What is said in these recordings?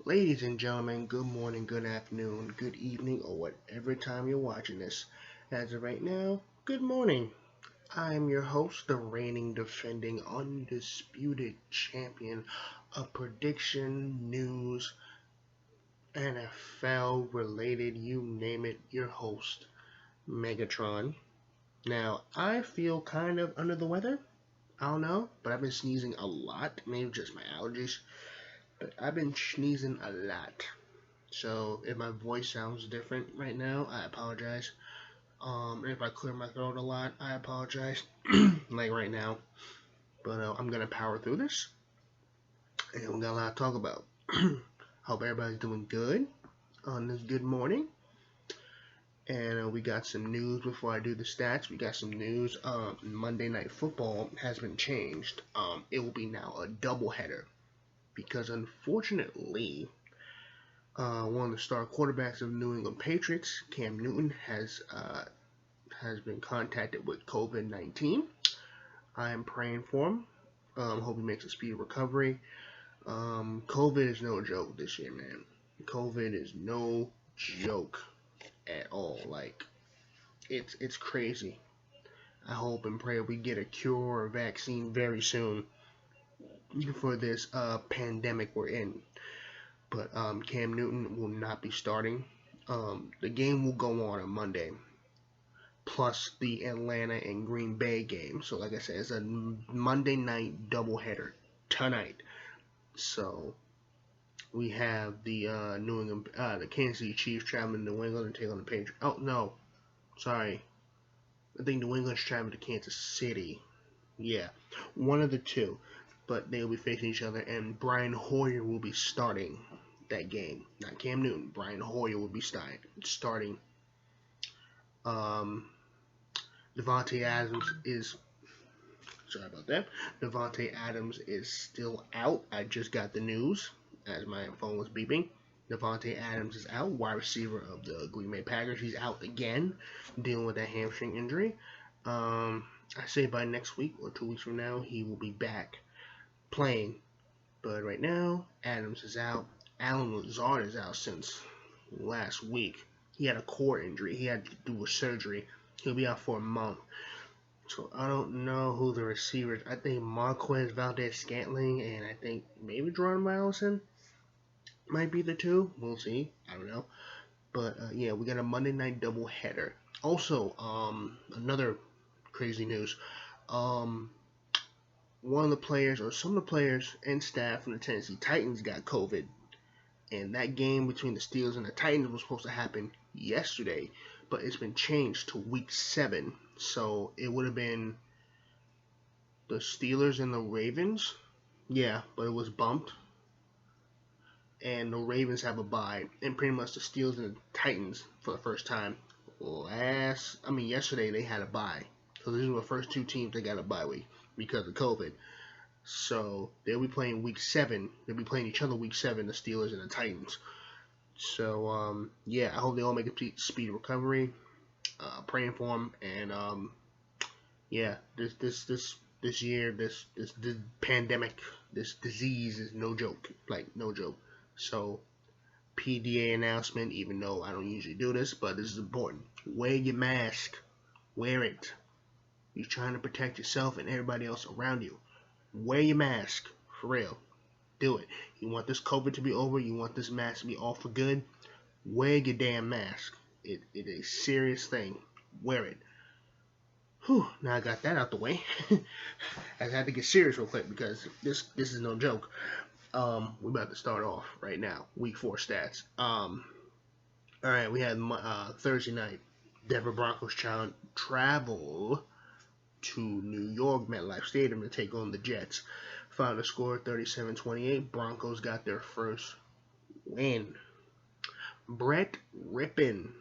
Ladies and gentlemen, good morning, good afternoon, good evening, or whatever time you're watching this. As of right now, good morning. I am your host, the reigning, defending, undisputed champion of prediction, news, NFL related, you name it, your host, Megatron. Now, I feel kind of under the weather. I don't know, but I've been sneezing a lot. Maybe just my allergies, but I've been sneezing a lot. So if my voice sounds different right now, I apologize. If I clear my throat a lot, I apologize. Like right now, but I'm gonna power through this, and we got a lot to talk about. Hope everybody's doing good on this good morning. And we got some news before I do the stats. We got some news. Monday Night Football has been changed. It will be now a doubleheader because unfortunately, one of the star quarterbacks of New England Patriots, Cam Newton, has been contacted with COVID-19. I am praying for him. Hope he makes a speedy recovery. COVID is no joke this year, man. COVID is no joke at all. Like it's crazy. I hope and pray we get a cure or a vaccine very soon for this pandemic we're in. But Cam Newton will not be starting. The game will go on Monday, plus the Atlanta and Green Bay game. So, like I said, it's a Monday night doubleheader tonight. So we have the New England, the Kansas City Chiefs traveling to New England to take on the Patriots. Oh no, sorry, I think New England's traveling to Kansas City. Yeah, one of the two, but they'll be facing each other, and Brian Hoyer will be starting that game. Not Cam Newton. Brian Hoyer will be starting. Devontae Adams is sorry about that. Devontae Adams is still out. I just got the news as my phone was beeping. Devontae Adams is out, wide receiver of the Green Bay Packers. He's out again, dealing with that hamstring injury. I say by next week or 2 weeks from now, he will be back playing. But right now, Adams is out. Allen Lazard is out since last week. He had a core injury. He had to do a surgery. He'll be out for a month. So I don't know who the receivers. I think Marquez Valdez-Scantling and I think maybe Jordan Allison might be the two. We'll see. I don't know. But yeah, we got a Monday night doubleheader. Also, another crazy news. One of the players or some of the players and staff from the Tennessee Titans got COVID. And that game between the Steelers and the Titans was supposed to happen yesterday, but it's been changed to week 7. So it would have been the Steelers and the Ravens. Yeah, but it was bumped. And the Ravens have a bye. And pretty much the Steelers and the Titans, for the first time, yesterday they had a bye. So these were the first two teams that got a bye week because of COVID. So they'll be playing week 7. They'll be playing each other week 7, the Steelers and the Titans. So yeah, I hope they all make a speedy recovery. Praying for them, and yeah, this year, this pandemic, this disease is no joke, like no joke. So PDA announcement, even though I don't usually do this, but this is important. Wear your mask. Wear it. You're trying to protect yourself and everybody else around you. Wear your mask, for real. Do it. You want this COVID to be over, you want this mask to be off for good, wear your damn mask. It is a serious thing. Wear it. Whew, now I got that out the way. I had to get serious real quick because this is no joke. We're about to start off right now. Week 4 stats. Alright, we had Thursday night. Denver Broncos travel to New York Metlife Stadium to take on the Jets. Final score 37-28. Broncos got their first win. Brett Rippon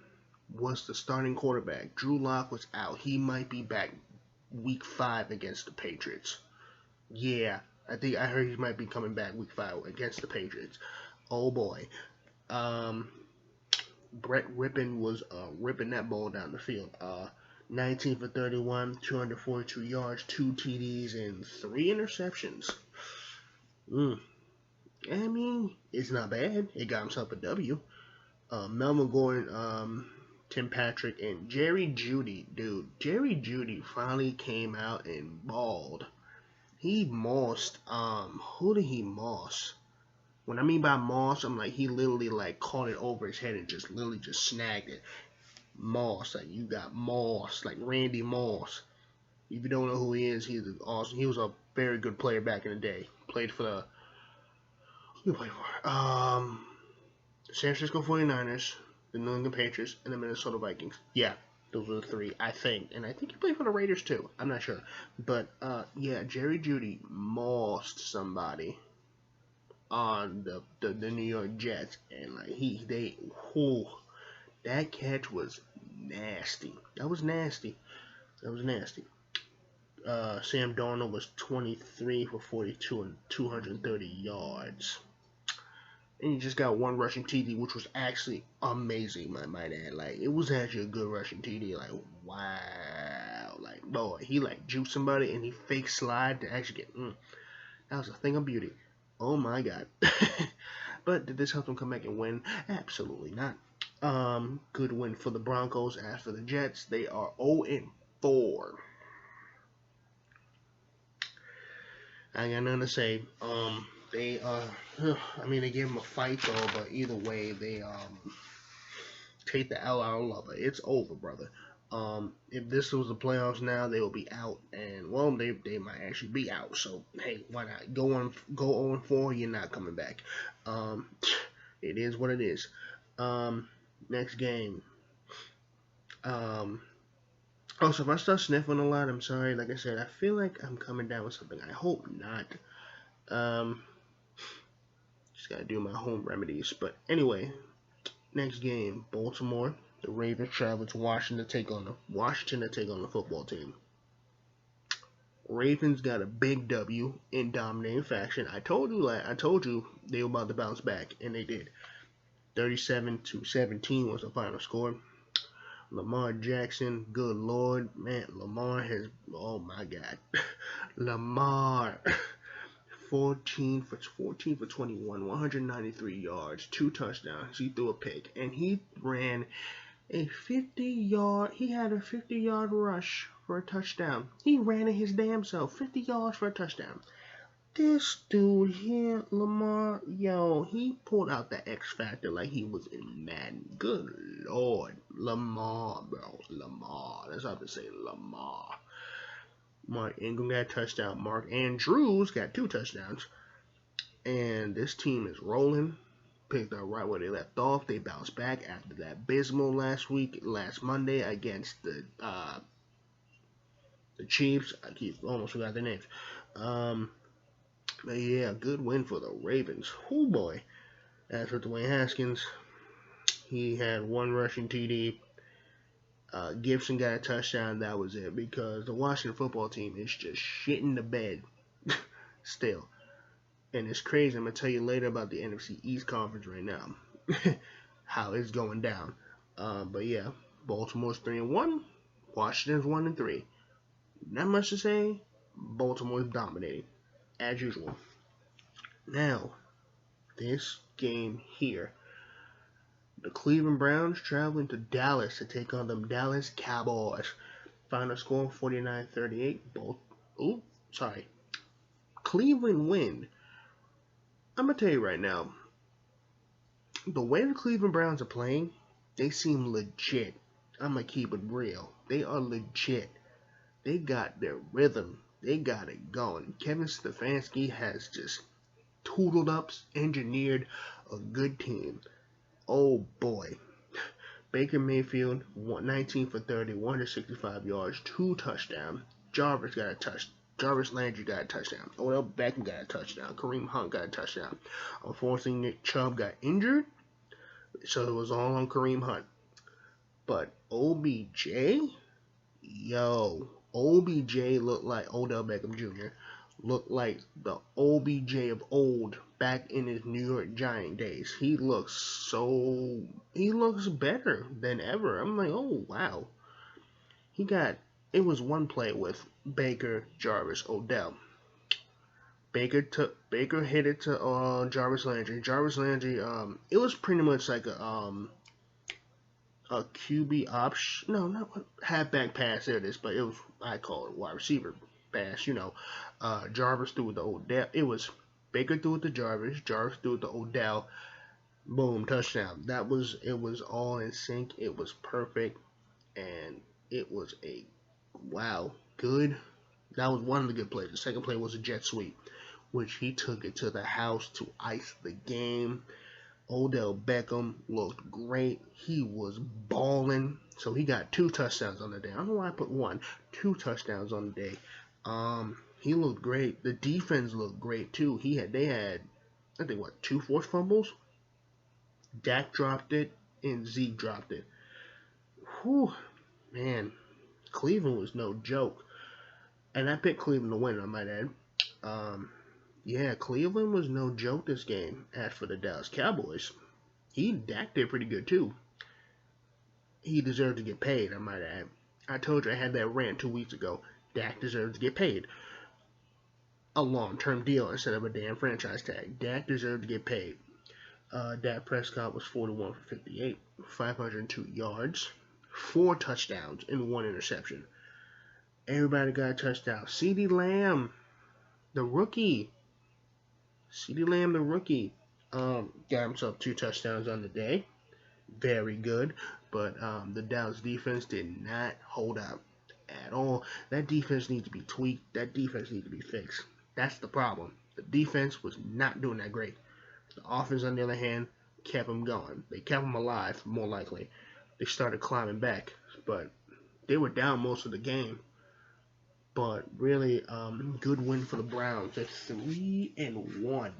was the starting quarterback. Drew Lock was out. He might be back week 5 against the Patriots. Yeah, I heard he might be coming back week 5 against the Patriots. Oh boy. Brett Rippon was ripping that ball down the field. 19 for 31, 242 yards, 2 TDs, and 3 interceptions. I mean, it's not bad. It got himself a W. Melvin Gordon, Tim Patrick, and Jerry Jeudy. Dude, Jerry Jeudy finally came out and balled. He mossed. Who did he moss? When I mean by moss, I'm like he literally like caught it over his head and just literally just snagged it. Moss, like you got Moss, like Randy Moss. If you don't know who he is, he's awesome. He was a very good player back in the day. Played for the who he played for? San Francisco 49ers, the New England Patriots, and the Minnesota Vikings. Yeah, those were the three, I think. And I think he played for the Raiders too. I'm not sure. But yeah, Jerry Jeudy mossed somebody on the New York Jets, and like that catch was nasty. That was nasty. Sam Darnold was 23 for 42 and 230 yards. And he just got one rushing TD, which was actually amazing, I might add. Like, it was actually a good rushing TD. Like, wow. Like, boy, he, like, juked somebody and he fake slide to actually get, that was a thing of beauty. Oh, my God. But did this help them come back and win? Absolutely not. Good win for the Broncos. As for the Jets, they are 0-4. I got nothing to say. They I mean, they gave them a fight though, but either way, they take the L out of love it. It's over, brother. If this was the playoffs now, they will be out, and well, they might actually be out. So hey, why not go 0-4? You're not coming back. It is what it is. Next game. Also, if I start sniffling a lot, I'm sorry. Like I said, I feel like I'm coming down with something. I hope not. Just gotta do my home remedies. But anyway, next game, Baltimore. The Ravens travel to Washington to take on the football team. Ravens got a big W in dominating fashion. I told you they were about to bounce back, and they did. 37-17 was the final score. Lamar Jackson, good Lord, man, Lamar has, oh my God, Lamar, 14 for 21, 193 yards, 2 touchdowns. He threw a pick, and he ran a 50-yard. He had a 50-yard rush for a touchdown. He ran it his damn self, 50 yards for a touchdown. This dude here, Lamar, yo, he pulled out the X Factor like he was in Madden. Good Lord. Lamar, bro. Lamar. That's how I say Lamar. Mark Ingram got a touchdown. Mark Andrews got 2 touchdowns. And this team is rolling. Picked up right where they left off. They bounced back after that abysmal last Monday against the Chiefs. I almost forgot their names. But yeah, good win for the Ravens. Oh boy. As for Dwayne Haskins, he had 1 rushing TD. Gibson got a touchdown. That was it. Because the Washington football team is just shitting the bed still. And it's crazy. I'm going to tell you later about the NFC East Conference right now. How it's going down. But yeah, Baltimore's 3-1. Washington's 1-3. Not much to say. Baltimore's dominating. As usual. Now, this game here. The Cleveland Browns traveling to Dallas to take on them Dallas Cowboys. Final score 49-38. Cleveland win. I'm going to tell you right now. The way the Cleveland Browns are playing, they seem legit. I'm going to keep it real. They are legit. They got their rhythm. They got it going. Kevin Stefanski has just tootled up, engineered a good team. Oh boy. Baker Mayfield, 19 for 30, 165 yards, 2 touchdowns. Jarvis Landry got a touchdown. Odell Beckham got a touchdown. Kareem Hunt got a touchdown. Unfortunately, Nick Chubb got injured, so it was all on Kareem Hunt. But OBJ, OBJ looked like Odell Beckham Jr. Looked like the OBJ of old back in his New York Giant days. He looks better than ever. I'm like, oh wow. It was one play with Baker, Jarvis, Odell. Baker hit it to Jarvis Landry. Jarvis Landry, it was pretty much like a QB option. No, not halfback pass. There it is. But it was, I call it wide receiver pass. Jarvis threw it to Odell. It was Baker threw it to Jarvis. Jarvis threw it to Odell. Boom, touchdown. It was all in sync. It was perfect, and it was a wow good. That was one of the good plays. The second play was a jet sweep, which he took it to the house to ice the game. Odell Beckham looked great. He was balling. So he got 2 touchdowns on the day. I don't know why I put 1. 2 touchdowns on the day. He looked great. The defense looked great too. They had I think 2 forced fumbles. Dak dropped it and Zeke dropped it. Whew, man, Cleveland was no joke. And I picked Cleveland to win, I might add. Yeah, Cleveland was no joke this game. As for the Dallas Cowboys, Dak did pretty good too. He deserved to get paid, I might add. I told you I had that rant 2 weeks ago. Dak deserves to get paid. A long-term deal instead of a damn franchise tag. Dak deserved to get paid. Dak Prescott was 41 for 58, 502 yards, 4 touchdowns, and 1 interception. Everybody got a touchdown. CeeDee Lamb, the rookie. Got himself 2 touchdowns on the day. Very good. But the Dallas defense did not hold out at all. That defense needs to be tweaked. That defense needs to be fixed. That's the problem. The defense was not doing that great. The offense, on the other hand, kept them going. They kept them alive, more likely. They started climbing back. But they were down most of the game. But really, good win for the Browns. They're 3-1.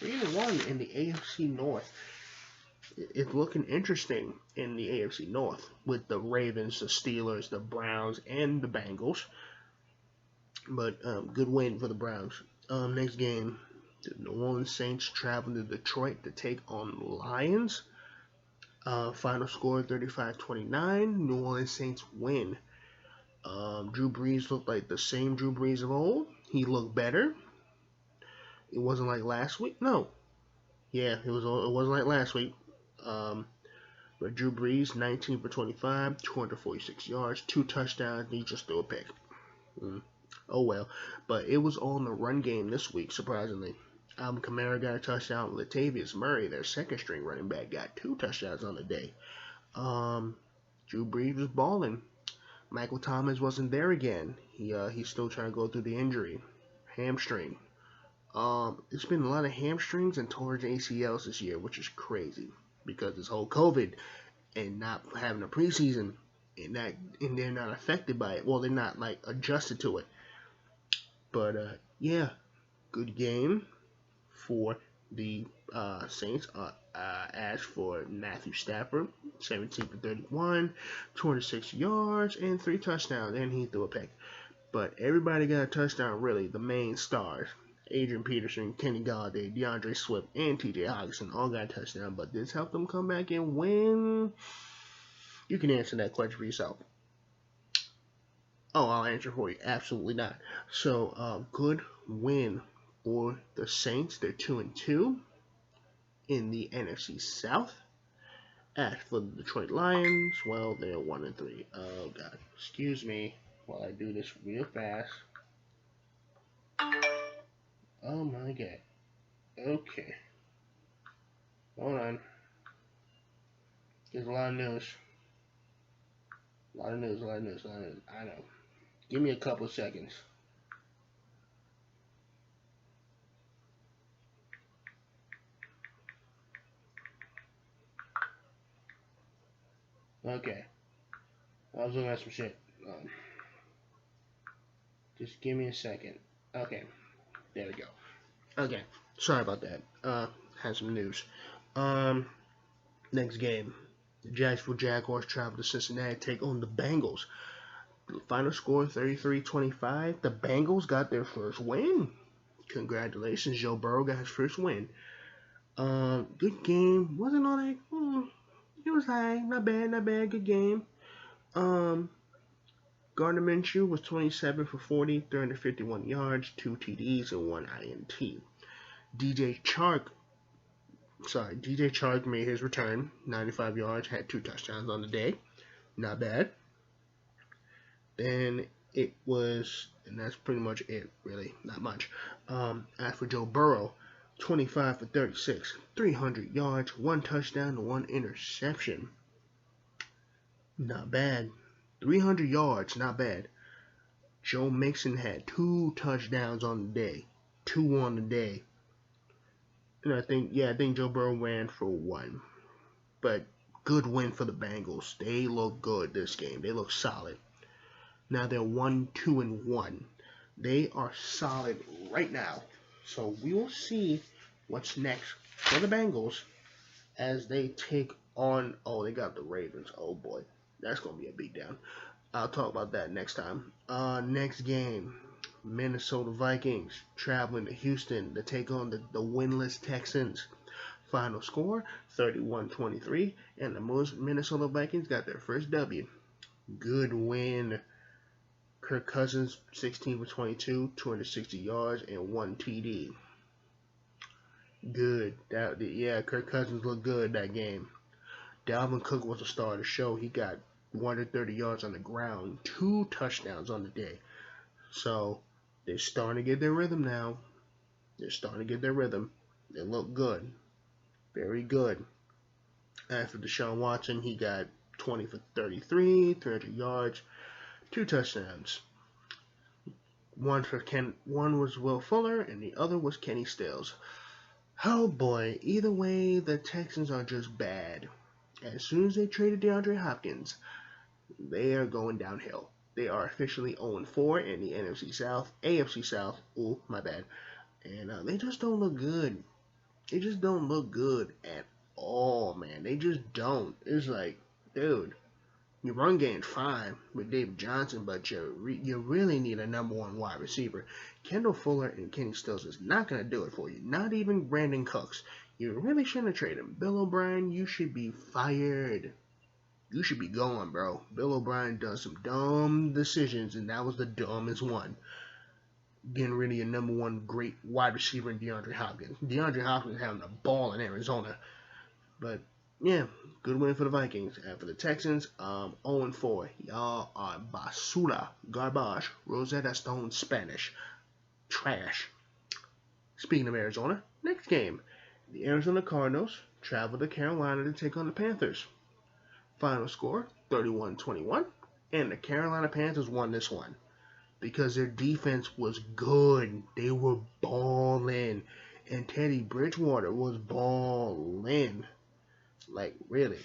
3-1 in the AFC North. It's looking interesting in the AFC North with the Ravens, the Steelers, the Browns, and the Bengals. But good win for the Browns. Next game, the New Orleans Saints travel to Detroit to take on the Lions. Final score 35-29. New Orleans Saints win. Drew Brees looked like the same Drew Brees of old. He looked better. It wasn't like last week. No. Yeah, it wasn't like last week. But Drew Brees, 19 for 25, 246 yards, 2 touchdowns, and he just threw a pick. Oh well. But it was all in the run game this week, surprisingly. Kamara got a touchdown. Latavius Murray, their second-string running back, got 2 touchdowns on the day. Drew Brees was balling. Michael Thomas wasn't there again. He's still trying to go through the injury. Hamstring. It's been a lot of hamstrings and torn ACLs this year, which is crazy because this whole COVID and not having a preseason and they're not affected by it. Well, they're not like adjusted to it. But yeah, good game for the Saints. As for Matthew Stafford, 17 for 31, 206 yards, and 3 touchdowns, and he threw a pick. But everybody got a touchdown, really. The main stars, Adrian Peterson, Kenny Galladay, DeAndre Swift, and TJ Hockenson all got a touchdown. But this helped them come back and win. You can answer that question for yourself. Oh, I'll answer for you. Absolutely not. So, good win for the Saints. They're 2-2 in the NFC South. As for the Detroit Lions, well, they're 1-3. Oh, God. Excuse me while I do this real fast. Oh, my God. Okay. Hold on. There's a lot of news. A lot of news. I know. Give me a couple seconds. Okay. I was looking at some shit. Just give me a second. Okay. There we go. Okay. Sorry about that. Had some news. Next game. The Jacksonville Jaguars travel to Cincinnati to take on the Bengals. The final score 33-25. The Bengals got their first win. Congratulations. Joe Burrow got his first win. Good game. Wasn't all that... It was high, not bad, good game. Gardner Minshew was 27 for 40, 351 yards, 2 TDs, and 1 INT. DJ Chark made his return, 95 yards, had 2 touchdowns on the day. Not bad. Then it was, and that's pretty much it, really, not much. As for Joe Burrow, 25 for 36, 300 yards, 1 touchdown, and 1 interception. Not bad. 300 yards, not bad. Joe Mixon had 2 touchdowns on the day. 2 on the day. And I think Joe Burrow ran for 1. But good win for the Bengals. They look good this game. They look solid. Now they're 1-2-1. They are solid right now. So we will see what's next for the Bengals as they take on, they got the Ravens. Oh boy, that's going to be a beatdown. I'll talk about that next time. Next game, Minnesota Vikings traveling to Houston to take on the winless Texans. Final score, 31-23, and the Minnesota Vikings got their first W. Good win. Kirk Cousins, 16 for 22, 260 yards, and 1 TD. Good. Kirk Cousins looked good that game. Dalvin Cook was the star of the show. He got 130 yards on the ground, 2 touchdowns on the day. So they're starting to get their rhythm now. They look good. Very good. As for Deshaun Watson, he got 20 for 33, 300 yards, 2 touchdowns. One was Will Fuller, and the other was Kenny Stills. Oh boy, either way, the Texans are just bad. As soon as they traded DeAndre Hopkins, they are going downhill. They are officially 0-4 in the AFC South. Oh, my bad. And they just don't look good. They just don't look good at all, man. They just don't. It's like, dude, your run game's fine with David Johnson, but you really need a number 1 wide receiver. Kendall Fuller and Kenny Stills is not going to do it for you. Not even Brandon Cooks. You really shouldn't have traded him. Bill O'Brien, you should be fired. You should be gone, bro. Bill O'Brien does some dumb decisions, and that was the dumbest one. Getting rid of your number 1 great wide receiver in DeAndre Hopkins. DeAndre Hopkins having a ball in Arizona. But, yeah, good win for the Vikings. And for the Texans, 0-4. Y'all are basura, garbage, Rosetta Stone Spanish, trash. Speaking of Arizona, next game. The Arizona Cardinals travel to Carolina to take on the Panthers. Final score, 31-21. And the Carolina Panthers won this one because their defense was good. They were balling. And Teddy Bridgewater was balling. Like, really.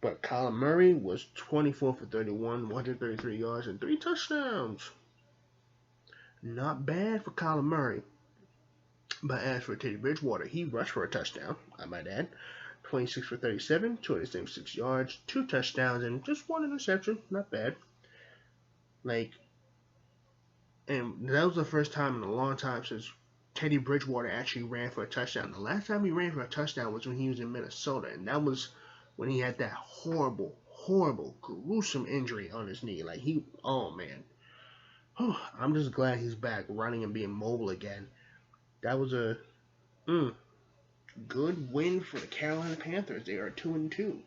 But Kyler Murray was 24 for 31, 133 yards, and 3 touchdowns. Not bad for Kyler Murray. But as for Teddy Bridgewater, he rushed for a touchdown, I might add. 26 for 37, 276 yards, 2 touchdowns, and just 1 interception. Not bad. And that was the first time in a long time since Teddy Bridgewater actually ran for a touchdown. The last time he ran for a touchdown was when he was in Minnesota, and that was when he had that horrible, gruesome injury on his knee. Oh man. I'm just glad he's back running and being mobile again. That was a good win for the Carolina Panthers. They are 2-2.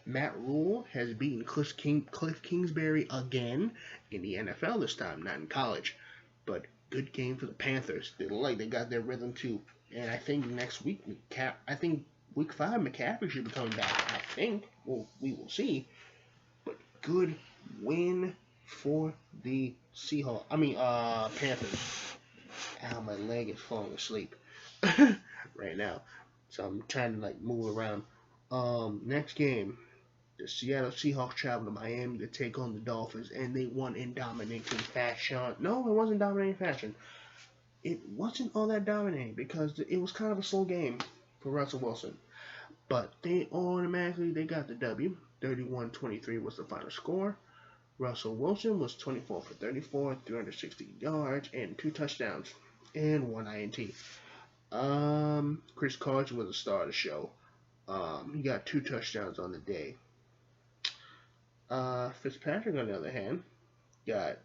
Matt Rule has beaten Cliff Kingsbury again in the NFL this time, not in college. But good game for the Panthers. They look like they got their rhythm too. And I think next week, week 5, McCaffrey should be coming back. I think. Well, we will see. But good win for the Panthers. Ow, my leg is falling asleep right now. So I'm trying to move around. Next game, the Seattle Seahawks travel to Miami to take on the Dolphins, and they won in dominating fashion. No, it wasn't dominating fashion. It wasn't all that dominating because it was kind of a slow game for Russell Wilson. But they got the W. 31-23 was the final score. Russell Wilson was 24 for 34, 360 yards, and 2 touchdowns, and 1 INT. Chris Carson was the star of the show. He got 2 touchdowns on the day. Fitzpatrick, on the other hand, got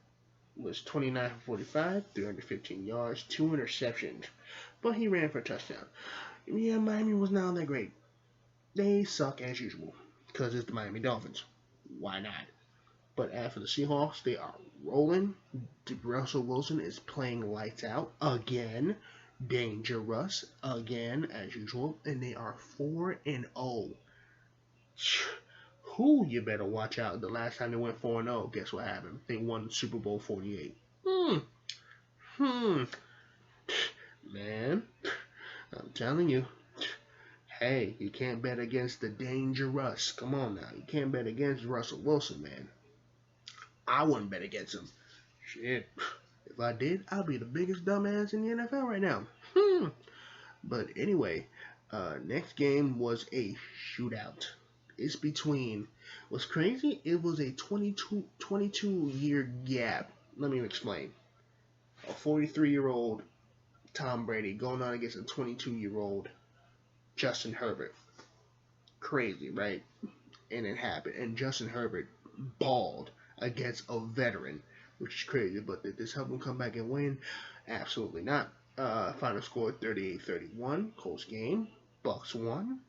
was 29 for 45, 315 yards, 2 interceptions, but he ran for a touchdown. Yeah, Miami was not that great. They suck as usual because it's the Miami Dolphins. Why not? But as for the Seahawks, they are rolling. Russell Wilson is playing lights out again. Dangerous again as usual, and they are 4-0. Who you better watch out. The last time they went 4-0, guess what happened? They won Super Bowl 48. Man, I'm telling you. Hey, you can't bet against the dangerous. Come on now. You can't bet against Russell Wilson, man. I wouldn't bet against him. Shit. If I did, I'd be the biggest dumbass in the NFL right now. But anyway, next game was a shootout. It's between, what's crazy, it was a 22-year gap. Let me explain. A 43-year-old Tom Brady going on against a 22-year-old Justin Herbert. Crazy, right? And it happened. And Justin Herbert balled against a veteran, which is crazy. But did this help him come back and win? Absolutely not. Final score 38-31. Close game. Bucks won.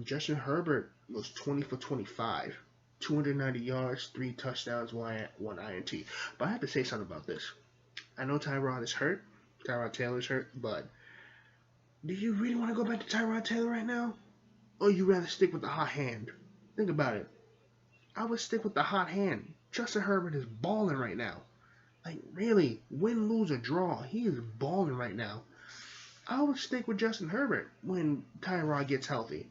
Justin Herbert was 20 for 25. 290 yards, 3 touchdowns, 1 INT. But I have to say something about this. I know Tyrod is hurt. Tyrod Taylor's hurt. But do you really want to go back to Tyrod Taylor right now? Or you rather stick with the hot hand? Think about it. I would stick with the hot hand. Justin Herbert is balling right now. Like, really, win, lose, or draw, he is balling right now. I would stick with Justin Herbert when Tyrod gets healthy.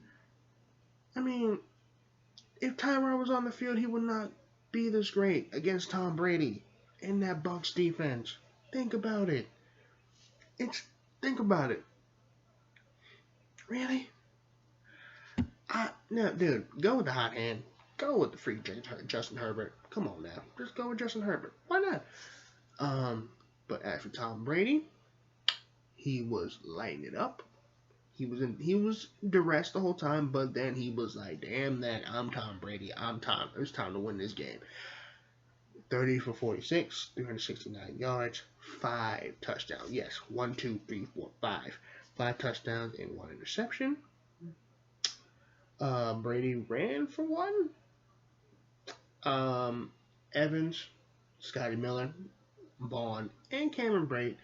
I mean, if Tyrod was on the field, he would not be this great against Tom Brady in that Bucs defense. Think about it. Think about it. Really? No, dude, go with the hot hand. Go with the freak Justin Herbert. Come on now. Just go with Justin Herbert. Why not? But as for Tom Brady, he was lighting it up. He was duress the whole time, but then he was like, damn that, I'm Tom Brady. It's time to win this game. 30 for 46, 369 yards, 5 touchdowns. Yes, 1, 2, 3, 4, 5. 5 touchdowns and 1 interception. Brady ran for 1. Evans, Scotty Miller, Vaughn, and Cameron Brate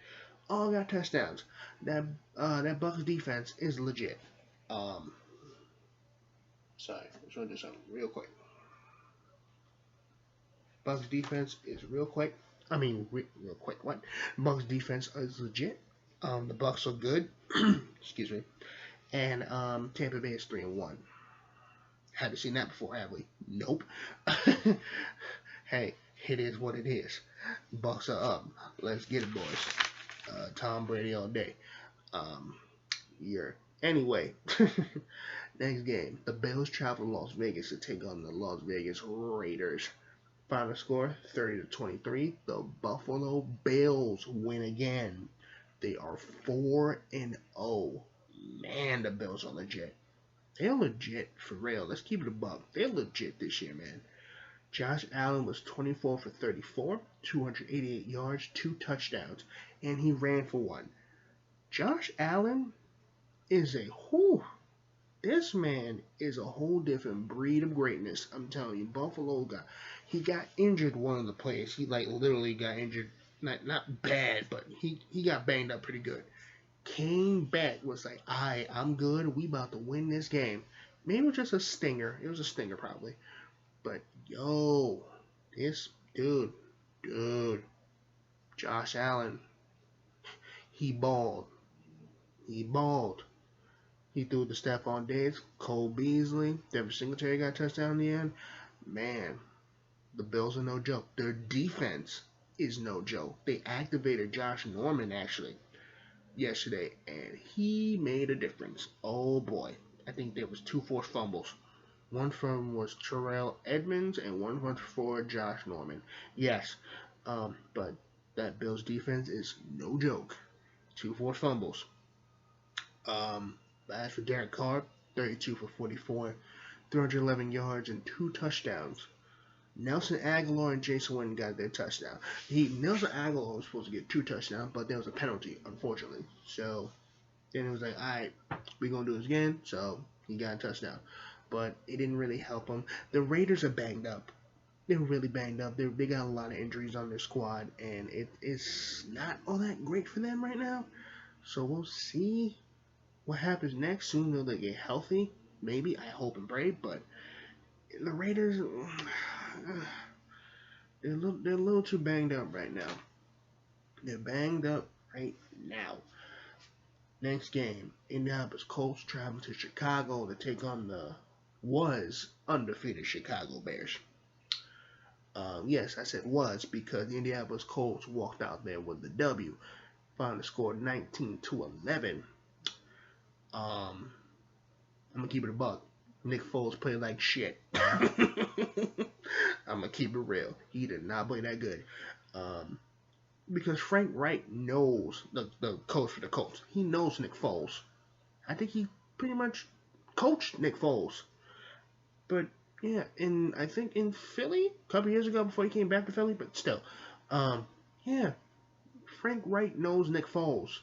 all got touchdowns. That Bucs defense is legit. Sorry, I'm trying to do something real quick. Bucs defense is real quick. Real quick. What? Bucs defense is legit. The Bucs are good. Excuse me. And Tampa Bay is 3-1. Haven't seen that before, have we? Nope. Hey, it is what it is. Bucs are up. Let's get it, boys. Tom Brady all day. Anyway, next game. The Bills travel to Las Vegas to take on the Las Vegas Raiders. Final score 30-23. The Buffalo Bills win again. They are 4-0. Man, the Bills are legit. They're legit for real. Let's keep it a buck. They're legit this year, man. Josh Allen was 24 for 34, 288 yards, 2 touchdowns, and he ran for 1. Josh Allen is this man is a whole different breed of greatness. I'm telling you, Buffalo he got injured one of the plays. He literally got injured, not bad, but he got banged up pretty good. Came back, was like, I'm good. We about to win this game. Maybe it was just a stinger. It was a stinger probably. But, yo, this dude, Josh Allen, he balled. He threw it to Stephon Diggs, Cole Beasley, Devin Singletary got a touchdown in the end. Man, the Bills are no joke. Their defense is no joke. They activated Josh Norman, actually, yesterday, and he made a difference. Oh, boy. I think there was 2 forced fumbles. One from was Terrell Edmonds, and one was for Josh Norman. Yes, but that Bills defense is no joke. 2 forced fumbles. As for Derek Carr, 32 for 44, 311 yards, and 2 touchdowns. Nelson Aguilar and Jason Witten got their touchdown. Nelson Aguilar was supposed to get 2 touchdowns, but there was a penalty, unfortunately. So then it was like, all right, we're going to do this again. So he got a touchdown. But it didn't really help him. The Raiders are banged up. They're really banged up. They got a lot of injuries on their squad, and it's not all that great for them right now. So we'll see what happens next. Soon they'll get healthy. Maybe. I hope and pray. But the Raiders, they're a little too banged up right now. They're banged up right now. Next game, Indianapolis Colts travel to Chicago to take on the undefeated Chicago Bears. Yes, I said was because the Indianapolis Colts walked out there with the W. Finally scored 19-11. I'm gonna keep it a buck. Nick Foles played like shit. I'm gonna keep it real. He did not play that good. Because Frank Reich knows the coach for the Colts. He knows Nick Foles. I think he pretty much coached Nick Foles. But yeah, I think in Philly a couple years ago before he came back to Philly, but still, yeah, Frank Reich knows Nick Foles.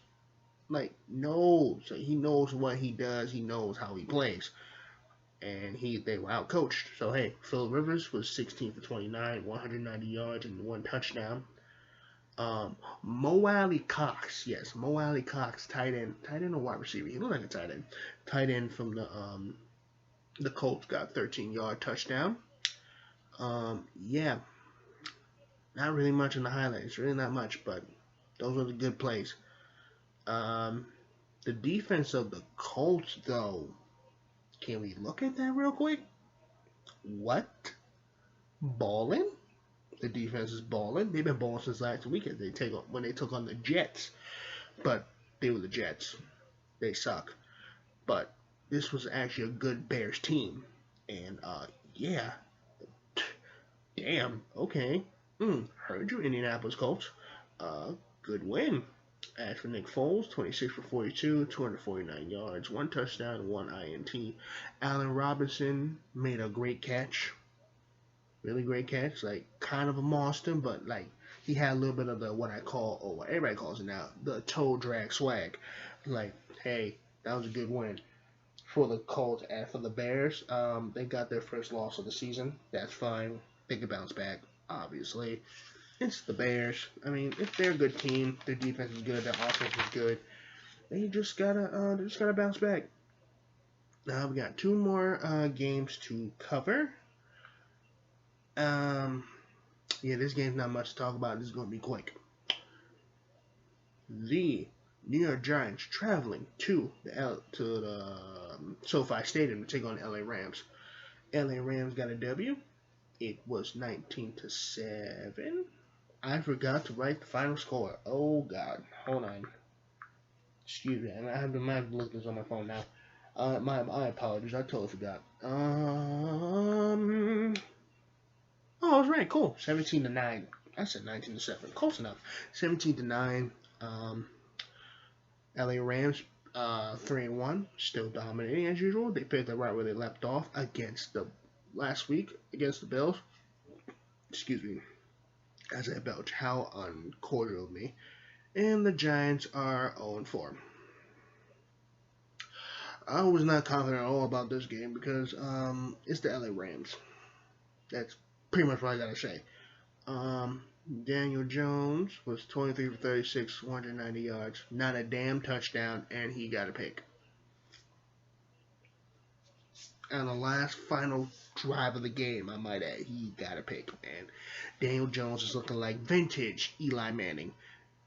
Like knows, he knows what he does. He knows how he plays, and they were out coached. So hey, Phil Rivers was 16 for 29, 190 yards and 1 touchdown. Mo Alley Cox, yes, Mo Alley Cox, tight end or wide receiver. He looked like a tight end from the Colts, got 13-yard touchdown. Yeah, not really much in the highlights, really not much, but those were the good plays. The defense of the Colts, though, can we look at that real quick? What? Balling? The defense is balling. They've been balling since last week when they took on the Jets. But they were the Jets. They suck. But this was actually a good Bears team. And, yeah. Damn. Okay. Heard you, Indianapolis Colts. Good win. As for Nick Foles, 26 for 42, 249 yards, 1 touchdown, 1 INT. Allen Robinson made a great catch. Really great catch, like kind of a monster, but like he had a little bit of the what everybody calls it now, the toe drag swag. Like, hey, that was a good win for the Colts and for the Bears. They got their first loss of the season. That's fine. They can bounce back. Obviously, it's the Bears. I mean, if they're a good team, their defense is good, their offense is good. They just gotta bounce back. Now we got 2 more games to cover. Yeah, this game's not much to talk about. This is going to be quick. The New York Giants traveling to the SoFi Stadium to take on the LA Rams. LA Rams got a W. It was 19-7. I forgot to write the final score. Oh God, hold on. Excuse me, I have to look this on my phone now. My apologies. I totally forgot. Oh, I was right. Cool. 17-9. I said 19-7. Close enough. 17-9. LA Rams, 3-1. Still dominating as usual. They picked up right where they left off last week against the Bills. Excuse me. As I belch. How uncordial of me. And the Giants are 0-4. I was not confident at all about this game because it's the LA Rams. That's pretty much what I gotta say. Daniel Jones was 23 for 36, 190 yards, not a damn touchdown, and he got a pick. On the last final drive of the game, I might add, he got a pick, and Daniel Jones is looking like vintage Eli Manning.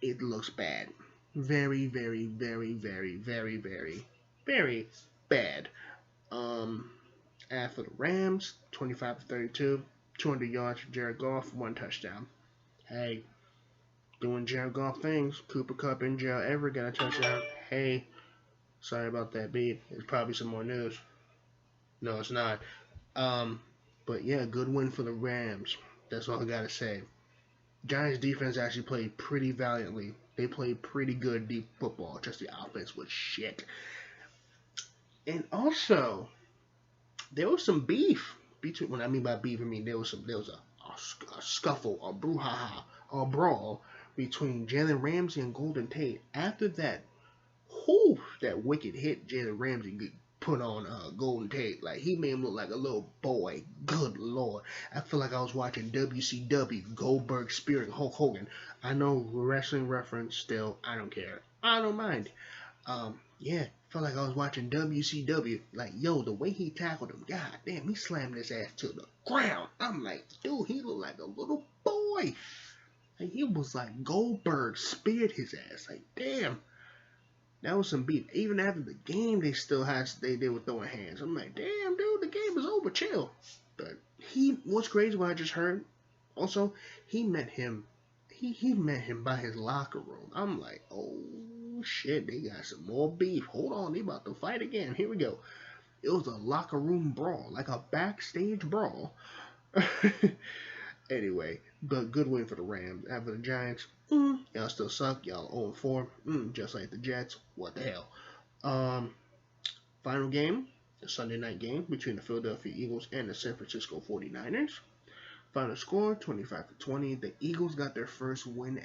It looks bad. Very, very, very, very, very, very, very bad. As for the Rams, 25 for 32. 200 yards for Jared Goff, 1 touchdown. Hey, doing Jared Goff things. Cooper Kupp and Gerald Everett got a touchdown. Hey, sorry about that, B. There's probably some more news. No, it's not. But yeah, good win for the Rams. That's all I gotta say. Giants defense actually played pretty valiantly. They played pretty good deep football. Just the offense was shit. And also, there was some beef. When I mean by beef, I mean there was a a scuffle, a brouhaha, a brawl between Jalen Ramsey and Golden Tate. After that, that wicked hit Jalen Ramsey put on Golden Tate. Like, he made him look like a little boy. Good Lord. I feel like I was watching WCW, Goldberg spearing Hulk Hogan. I know wrestling reference still. I don't care. I don't mind. Yeah, felt like I was watching WCW. Like, yo, the way he tackled him, god damn, he slammed his ass to the ground. I'm like, dude, he looked like a little boy. Like, he was like Goldberg speared his ass. Like, damn. That was some beat. Even after the game, they were throwing hands. I'm like, damn, dude, the game is over. Chill. But what's crazy, what I just heard, also, he met him by his locker room. I'm like, oh shit, they got some more beef. Hold on, they about to fight again. Here we go. It was a locker room brawl, like a backstage brawl. Anyway, but good win for the Rams. After the Giants, y'all still suck. Y'all 0-4, just like the Jets. What the hell? Final game, the Sunday night game between the Philadelphia Eagles and the San Francisco 49ers. Final score, 25-20. The Eagles got their first win.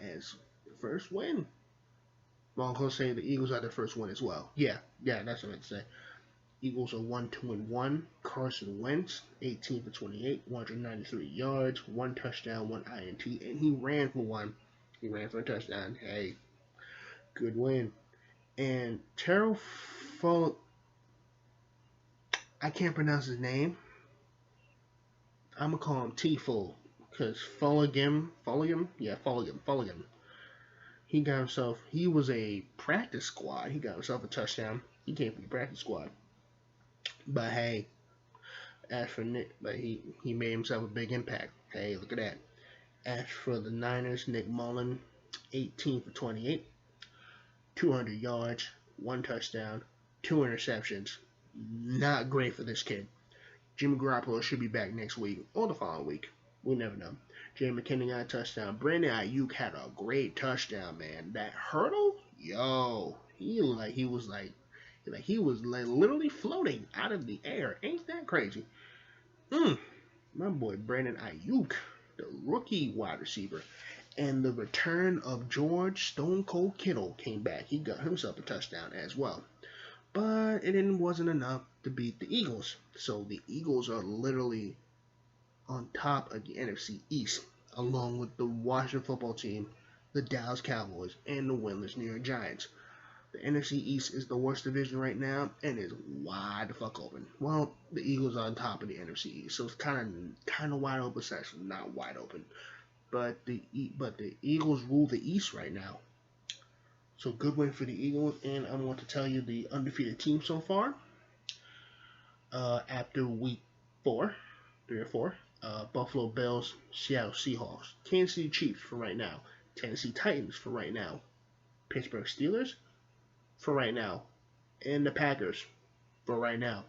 Broncos say the Eagles got their first win as well. Yeah, that's what I'd say. Eagles are 1-2-1. Carson Wentz, 18-28, 193 yards, 1 touchdown, 1 INT, and he ran for one. He ran for a touchdown. Hey, good win. And Terrell I can't pronounce his name. I'm going to call him T-Full, because Fulgham. He was a practice squad. He got himself a touchdown. He came from the practice squad. But hey, as for Nick, but he made himself a big impact. Hey, look at that. As for the Niners, Nick Mullen, 18-28, 200 yards, 1 touchdown, 2 interceptions. Not great for this kid. Jimmy Garoppolo should be back next week or the following week. We'll never know. Jay McKinnon got a touchdown. Brandon Ayuk had a great touchdown, man. That hurdle, yo, he was literally floating out of the air. Ain't that crazy? My boy Brandon Ayuk, the rookie wide receiver. And the return of George Stone Cold Kittle came back. He got himself a touchdown as well. But it wasn't enough to beat the Eagles. So the Eagles are literally on top of the NFC East, along with the Washington football team, the Dallas Cowboys, and the winless New York Giants. The NFC East is the worst division right now and is wide the fuck open. Well, the Eagles are on top of the NFC East, so it's kind of wide open section, not wide open. But the Eagles rule the East right now. So good win for the Eagles, and I want to tell you the undefeated team so far. After week 3 or 4, Buffalo Bills, Seattle Seahawks, Kansas City Chiefs for right now, Tennessee Titans for right now, Pittsburgh Steelers for right now, and the Packers for right now.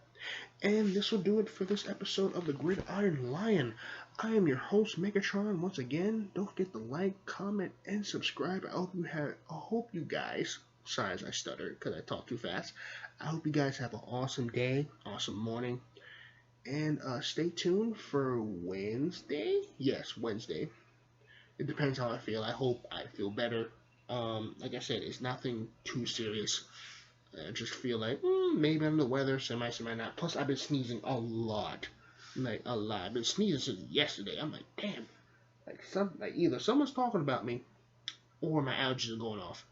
And this will do it for this episode of the Gridiron Lion. I am your host, Megatron. Once again, don't forget to like, comment, and subscribe. I hope you guys, sorry as I stutter because I talk too fast. I hope you guys have an awesome day, awesome morning, and stay tuned for Wednesday. Yes, Wednesday. It depends how I feel. I hope I feel better. Like I said, it's nothing too serious. I just feel like maybe I'm the weather, semi not. Plus, I've been sneezing a lot. Like, a lot. I've been sneezing since yesterday. I'm like, damn. Like either someone's talking about me or my allergies are going off.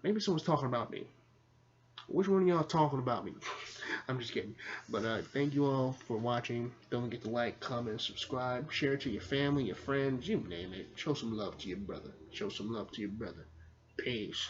Maybe someone's talking about me. Which one of y'all talking about me? I'm just kidding. But thank you all for watching. Don't forget to like, comment, subscribe. Share it to your family, your friends, you name it. Show some love to your brother. Peace.